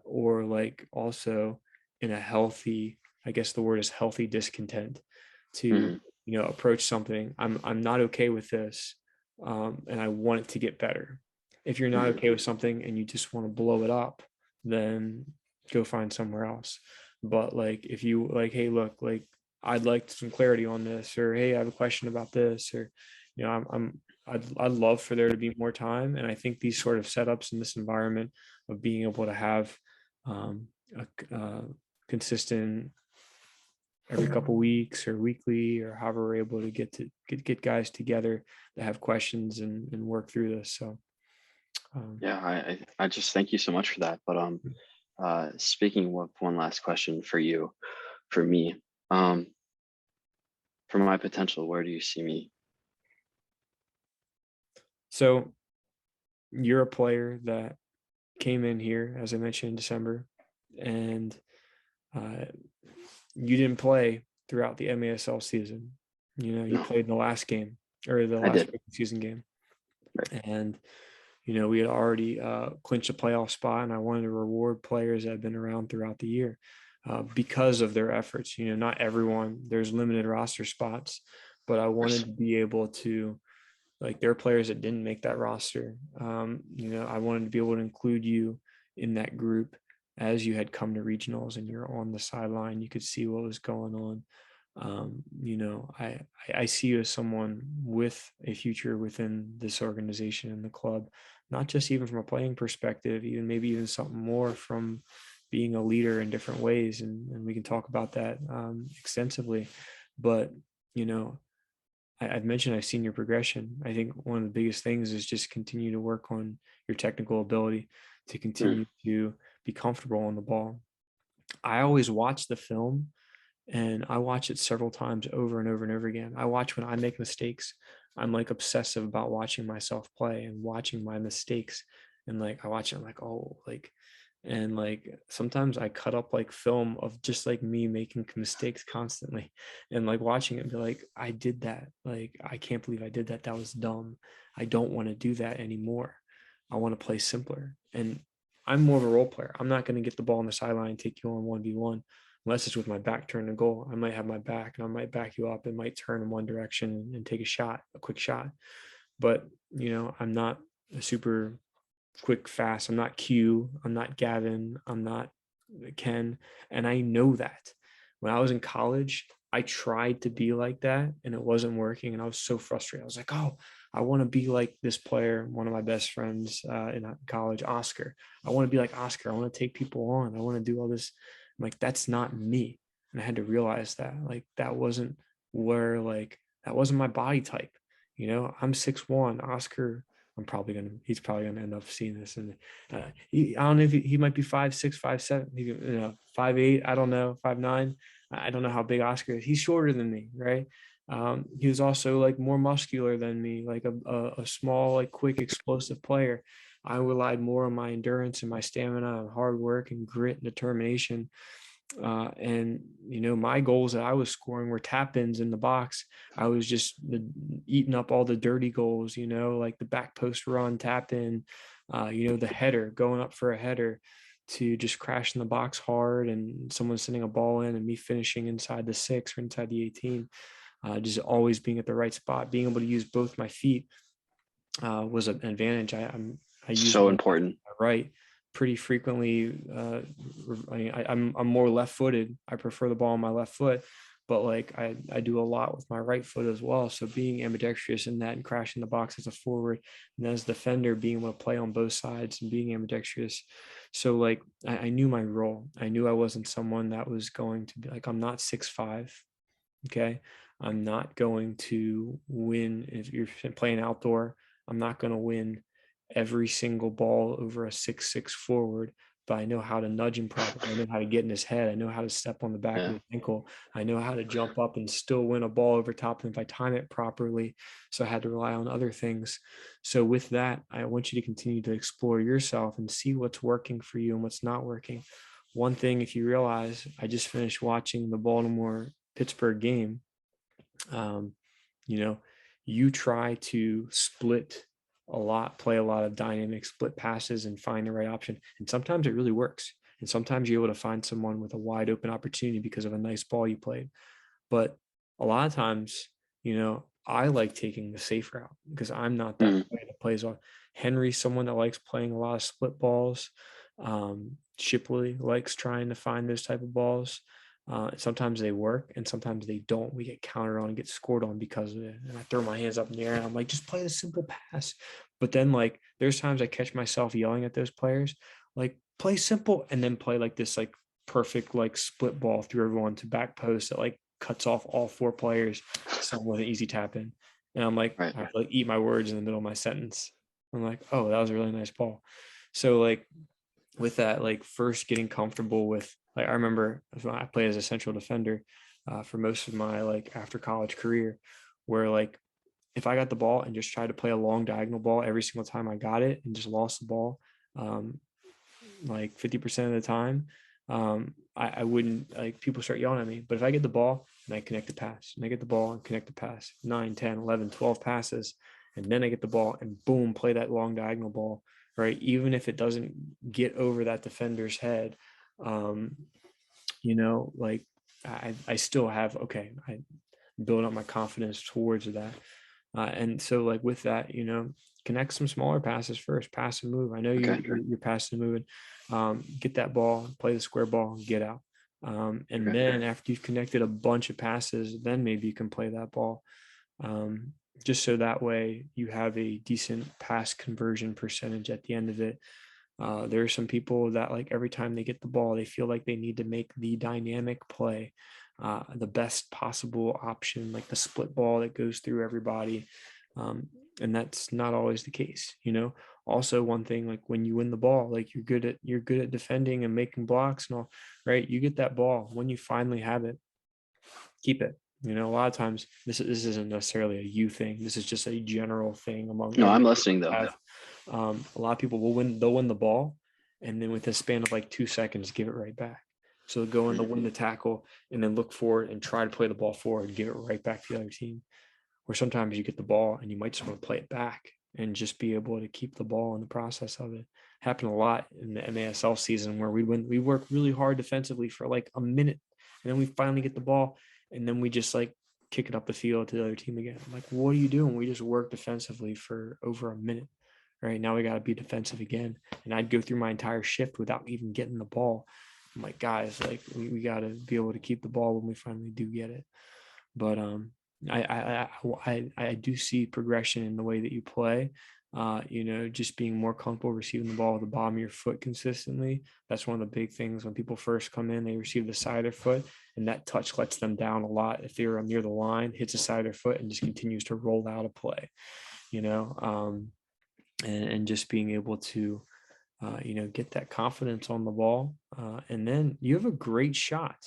or like also in a healthy, I guess the word is healthy discontent, to, mhm, you know, approach something. I'm not okay with this, and I want it to get better. If you're not mhm, okay with something and you just want to blow it up, then go find somewhere else. But like if you like, hey, look, like I'd like some clarity on this, or hey, I have a question about this, or you know, I'd love for there to be more time. And I think these sort of setups in this environment of being able to have a consistent every couple weeks or weekly, or however we're able to get guys together that have questions and work through this. So um, yeah, I just thank you so much for that. But speaking of one last question for you, for me, um, for my potential, where do you see me? so you're a player that came in here, as I mentioned, in December, and uh, you didn't play throughout the MASL season. You No, played in the last game, or the I last did. season game, Right. and we had already clinched a playoff spot, and I wanted to reward players that have been around throughout the year because of their efforts. Not everyone, there's limited roster spots, but I Of wanted course. to be able to, like, there are players that didn't make that roster. I wanted to be able to include you in that group as you had come to regionals and you're on the sideline. You could see what was going on. I see you as someone with a future within this organization and the club, not just even from a playing perspective, even maybe even something more from being a leader in different ways. And we can talk about that extensively. But, you know, I've mentioned I've seen your progression. I think one of the biggest things is just continue to work on your technical ability to Mm, continue to be comfortable on the ball. I always watch the film and I watch it several times over and over and over again. I watch when I make mistakes. I'm like obsessive about watching myself play and watching my mistakes. And like I watch it, I'm like, oh, like, and like sometimes I cut up like film of just like me making mistakes constantly and like watching it and be like, I did that. Like, I can't believe I did that. That was dumb. I don't want to do that anymore. I want to play simpler. And I'm more of a role player. I'm not going to get the ball on the sideline and take you on 1v1 unless it's with my back turned to goal. I might have my back and I might back you up and might turn in one direction and take a shot, a quick shot. But, I'm not a super quick, fast. I'm not Q. I'm not Gavin. I'm not Ken. And I know that. When I was in college, I tried to be like that and it wasn't working. And I was so frustrated. I was like, oh, I want to be like this player, one of my best friends in college, Oscar. I want to be like Oscar. I want to take people on. I want to do all this. I'm like, that's not me. And I had to realize that, like, that wasn't where, like, that wasn't my body type. I'm 6'1". Oscar, he's probably gonna end up seeing this, and I don't know if he might be 5'6", 5'7", 5'8". I don't know, 5'9". I don't know how big Oscar is. He's shorter than me, right? He was also like more muscular than me, like a small, like quick, explosive player. I relied more on my endurance and my stamina and hard work and grit and determination. And my goals that I was scoring were tap ins in the box. I was just eating up all the dirty goals, like the back post run, tap in, the header, going up for a header, to just crash in the box hard and someone sending a ball in and me finishing inside the 6 or inside the 18. Just always being at the right spot, being able to use both my feet was an advantage. I use so important. my right pretty frequently. I'm more left-footed. I prefer the ball on my left foot, but like I do a lot with my right foot as well. So being ambidextrous in that and crashing the box as a forward and as a defender, being able to play on both sides and being ambidextrous. So like I knew my role. I knew I wasn't someone that was going to be like, I'm not 6'5". Okay. I'm not going to win if you're playing outdoor. I'm not going to win every single ball over a 6'6" forward, but I know how to nudge him properly. I know how to get in his head. I know how to step on the back of Yeah. his ankle. I know how to jump up and still win a ball over top of him if I time it properly. So I had to rely on other things. So with that, I want you to continue to explore yourself and see what's working for you and what's not working. One thing, if you realize, I just finished watching the Baltimore Pittsburgh game. Um, you know, you try to split a lot, play a lot of dynamic split passes and find the right option. And sometimes it really works. And sometimes you're able to find someone with a wide open opportunity because of a nice ball you played. But a lot of times, I like taking the safe route because I'm not that Mm, player that plays on. Henry's someone that likes playing a lot of split balls. Shipley likes trying to find those type of balls. Sometimes they work and sometimes they don't. We get counted on and get scored on because of it. And I throw my hands up in the air and I'm like, just play the simple pass. But then like there's times I catch myself yelling at those players, like play simple and then play like this like perfect like split ball through everyone to back post that like cuts off all 4 players, someone with an easy tap in. And I'm like, right. I have to like eat my words in the middle of my sentence. I'm like, oh, that was a really nice ball. So like with that, like first getting comfortable with, like I remember I played as a central defender for most of my like after college career, where like if I got the ball and just tried to play a long diagonal ball every single time I got it and just lost the ball, like 50% of the time, I wouldn't, like, people start yelling at me. But if I get the ball and I connect the pass, and I get the ball and connect the pass, 9, 10, 11, 12 passes, and then I get the ball and boom, play that long diagonal ball, right? Even if it doesn't get over that defender's head, like I still have, okay, I build up my confidence towards that. And so, like, with that, connect some smaller passes first, pass and move. I know Okay. you're passing and moving. Get that ball, play the square ball, and get out. And then after you've connected a bunch of passes, then maybe you can play that ball. Just so that way you have a decent pass conversion percentage at the end of it. There are some people that, like, every time they get the ball, they feel like they need to make the dynamic play, the best possible option, like the split ball that goes through everybody. And that's not always the case. Also, one thing, like, when you win the ball, like, you're good at defending and making blocks and all, right? You get that ball. When you finally have it, keep it. A lot of times this isn't necessarily a you thing. This is just a general thing among No, I'm everybody. listening though. A lot of people they'll win the ball, and then with a span of like 2 seconds, give it right back. So they'll go in, they'll win the tackle, and then look forward and try to play the ball forward and give it right back to the other team. Or sometimes you get the ball and you might just want to play it back and just be able to keep the ball in the process of it. Happened a lot in the MASL season where we work really hard defensively for like a minute, and then we finally get the ball, and then we just like kick it up the field to the other team again. I'm like, what are you doing? We just worked defensively for over a minute. Right now we got to be defensive again. And I'd go through my entire shift without even getting the ball. I'm like, guys, like, we got to be able to keep the ball when we finally do get it. But I do see progression in the way that you play. Just being more comfortable receiving the ball with the bottom of your foot consistently. That's one of the big things when people first come in, they receive the side of their foot, and that touch lets them down a lot. If they're near the line, hits the side of their foot and just continues to roll out a play, and just being able to, get that confidence on the ball. And then you have a great shot.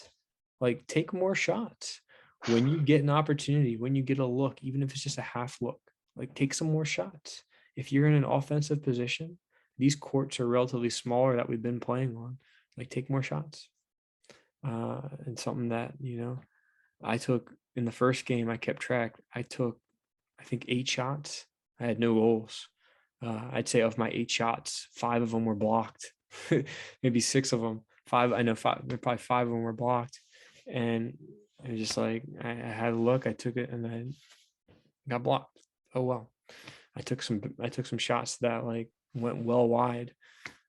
Like, take more shots. When you get an opportunity, when you get a look, even if it's just a half look, like, take some more shots. If you're in an offensive position, these courts are relatively smaller that we've been playing on. Like, take more shots. And something that, I took in the first game, I kept track. I took, I think, 8 shots. I had no goals. I'd say of my 8 shots, 5 of them were blocked. Maybe 6 of them. 5, I know 5, probably 5 of them were blocked. And it was just like, I had a look, I took it, and I got blocked. Oh well. I took some shots that like went well wide.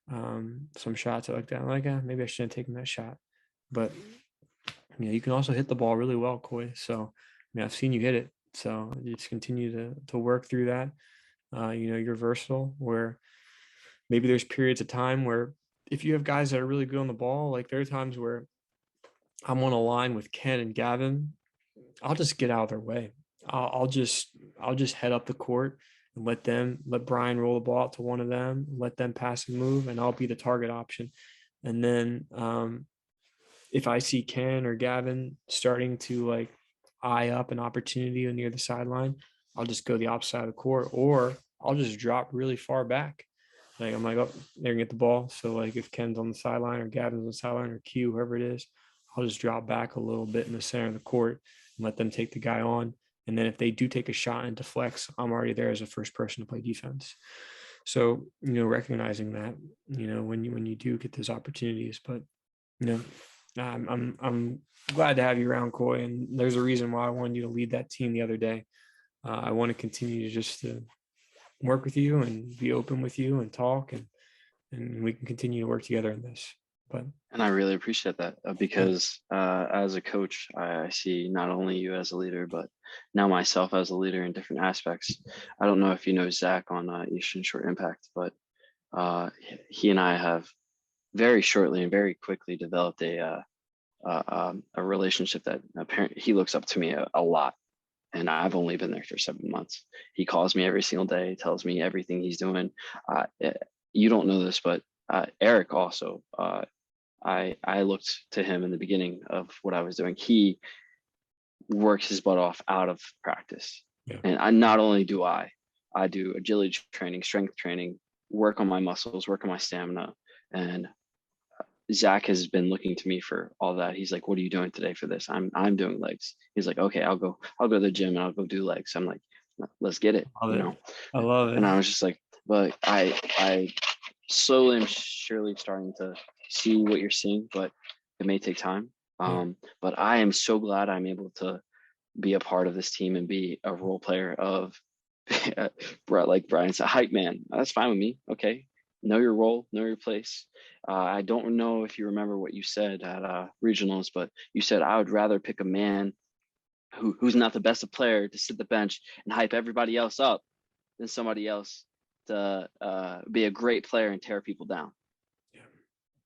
Some shots I looked at, I'm like, maybe I shouldn't have taken that shot. But you can also hit the ball really well, Coy. So I've seen you hit it. So you just continue to work through that. You're versatile, where maybe there's periods of time where if you have guys that are really good on the ball, like there are times where I'm on a line with Ken and Gavin, I'll just get out of their way. I'll just head up the court and let Brian roll the ball out to one of them, let them pass and move, and I'll be the target option. And then if I see Ken or Gavin starting to like eye up an opportunity near the sideline, I'll just go the opposite side of the court, or I'll just drop really far back. Like, I'm like, oh, they're gonna get the ball. So like if Ken's on the sideline or Gavin's on the sideline or Q, whoever it is, I'll just drop back a little bit in the center of the court and let them take the guy on. And then if they do take a shot and deflects, I'm already there as a first person to play defense. So, recognizing that, when you do get those opportunities, but I'm glad to have you around, Coy, and there's a reason why I wanted you to lead that team the other day. I want to continue to just work with you and be open with you and talk, and we can continue to work together in this. And I really appreciate that because as a coach, I see not only you as a leader, but now myself as a leader in different aspects. I don't know if you know Zach on Eastern Shore Impact, but he and I have very shortly and very quickly developed a relationship that apparently he looks up to me a lot. And I've only been there for 7 months. He calls me every single day, tells me everything he's doing. You don't know this, but Eric also, I looked to him in the beginning of what I was doing. He works his butt off out of practice. Yeah. And I not only do I do agility training, strength training, work on my muscles, work on my stamina. And Zach has been looking to me for all that. He's like, "What are you doing today for this?" I'm doing legs. He's like, "Okay, I'll go to the gym and I'll go do legs." I'm like, "Let's get it," I love you it. know. I love And it. I was just like, but I slowly and surely starting to see what you're seeing, but it may take time. Yeah. But I am so glad I'm able to be a part of this team and be a role player of like Brian said, hype man. That's fine with me. Okay. Know your role, know your place. I don't know if you remember what you said at regionals, but you said I would rather pick a man who's not the best of player to sit the bench and hype everybody else up than somebody else to be a great player and tear people down. Yeah.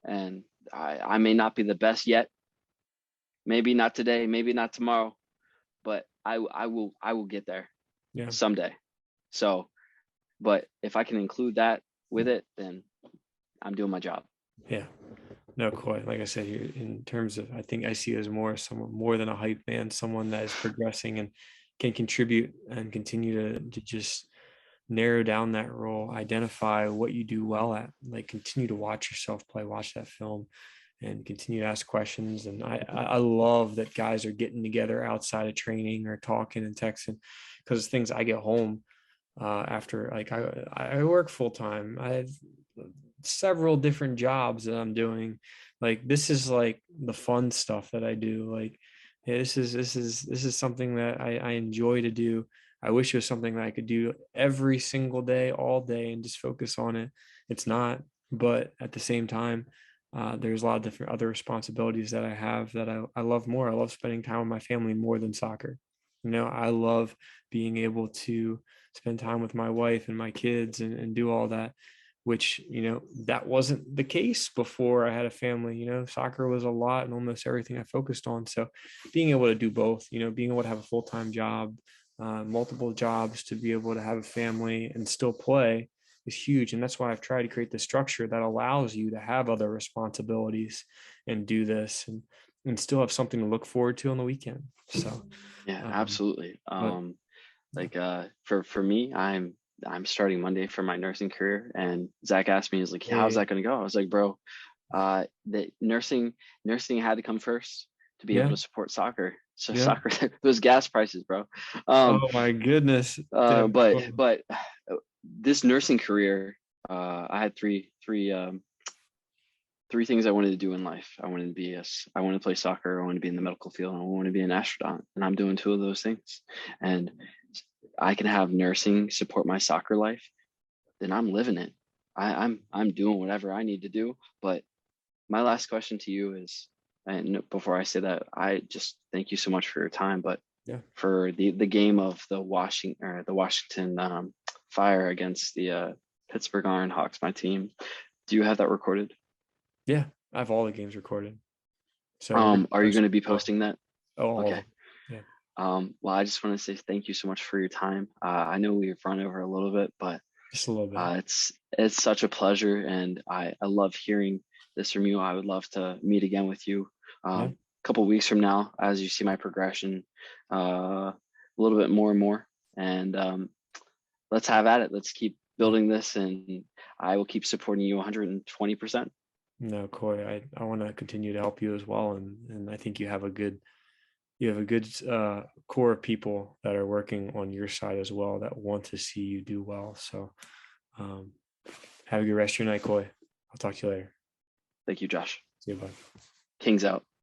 And I may not be the best yet, maybe not today, maybe not tomorrow, but I will get there Yeah. someday. So, but if I can include that with it, then I'm doing my job. Yeah. No, quite. Like I said, in terms of, I think I see you as someone more than a hype man, someone that is progressing and can contribute and continue to just narrow down that role, identify what you do well at, like continue to watch yourself play, watch that film, and continue to ask questions. And I love that guys are getting together outside of training or talking and texting, because things I get home after, like I work full time. I have several different jobs that I'm doing. Like this is like the fun stuff that I do. Like yeah, this is something that I enjoy to do. I wish it was something that I could do every single day, all day, and just focus on it. It's not, but at the same time, there's a lot of different other responsibilities that I have that I love more. I love spending time with my family more than soccer. I love being able to spend time with my wife and my kids and do all that, which, that wasn't the case before I had a family. Soccer was a lot and almost everything I focused on. So being able to do both, being able to have a full-time job, multiple jobs, to be able to have a family and still play is huge. And that's why I've tried to create the structure that allows you to have other responsibilities and do this and still have something to look forward to on the weekend. So, Yeah, um, absolutely. but Like for me, I'm starting Monday for my nursing career, and Zach asked me, he's like, "How's hey, that going to go?" I was like, "Bro, the nursing had to come first to be able yeah, to support soccer. So yeah. soccer, those gas prices, bro. Um, Oh my goodness. Damn. but this nursing career, I had three things I wanted to do in life. I wanted to play soccer, I wanted to be in the medical field, and I wanted to be an astronaut. And I'm doing two of those things. And I can have nursing support my soccer life, then I'm living it. I'm doing whatever I need to do. But my last question to you is, and before I say that, I just thank you so much for your time. But Yeah. for the game of the Washington Fire against the Pittsburgh Iron Hawks, my team, do you have that recorded? Yeah. I have all the games recorded. So we're gonna Are you post going to be all posting that? all of Okay. them. Yeah. Well, I just want to say thank you so much for your time. I know we've run over a little bit, but Just a little bit. it's such a pleasure, and I love hearing this from you. I would love to meet again with you Yeah. a couple weeks from now, as you see my progression a little bit more and more. And let's have at it. Let's keep Yeah. building this, and I will keep supporting you 120%. No, Corey, I want to continue to help you as well. And I think you have a good core of people that are working on your side as well that want to see you do well. So um, have a good rest of your night, Corey. I'll talk to you later. Thank you, Josh. See you, bye. Kings out.